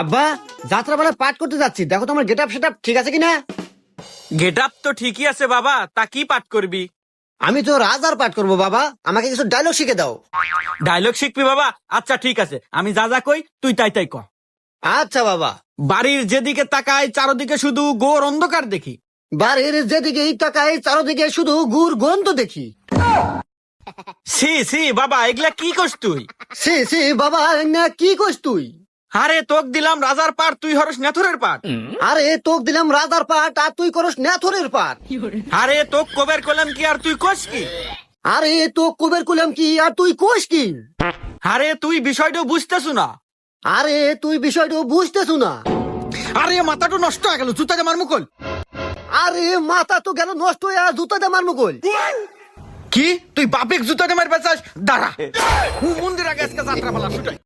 আব্বা, যাত্রা বেলা পাঠ করতে যাচ্ছি, দেখো তোমার গেট আপ সেট আপ ঠিক আছে কিনা। গেট আপ তো ঠিকই আছে বাবা, তা কি পাঠ করবি? আমি তো রাজার পাঠ করবো বাবা, আমাকে কিছু ডায়লগ শিখে দাও। ডায়লগ শিখবি বাবা? আচ্ছা ঠিক আছে, আমি যা যা কই তুই তাই তাই ক। আচ্ছা বাবা। বাড়ির যেদিকে তাকাই চারদিকে শুধু ঘোর অন্ধকার দেখি। বাড়ির যেদিকে তাকাই চারদিকে শুধু গুড় গন্ধ দেখি। সি সি বাবা, এগুলা কি করছ তুই? সি সি বাবা, না কি কইস তুই? আরে তোক দিলাম রাজার পাঠ, তুই হরস নেথরের পাঠ। আরে তোক দিলাম রাজার পাঠ আর তুই করস নেথরের পাঠ। আরে তোক কবের কলাম কি আর তুই কস কি? আরে তো কুবের কুলাম কি আর তুই কোষ কি? আরে তুই বিষয়টা বুঝতেছু না। আরে তুই বিষয়টা বুঝতেছু না। আরে মাথাটা নষ্ট হয়ে গেল, জুতাতে মার মুকল। আরে মাথা তো গেল নষ্ট হয়ে আর জুতা দিয়ে মারমু কই? কি তুই বাপেক জুতাতে মারবে চাস? দাঁড়া, মন্দির আগে আজকে যাত্রা পালা শুটাই।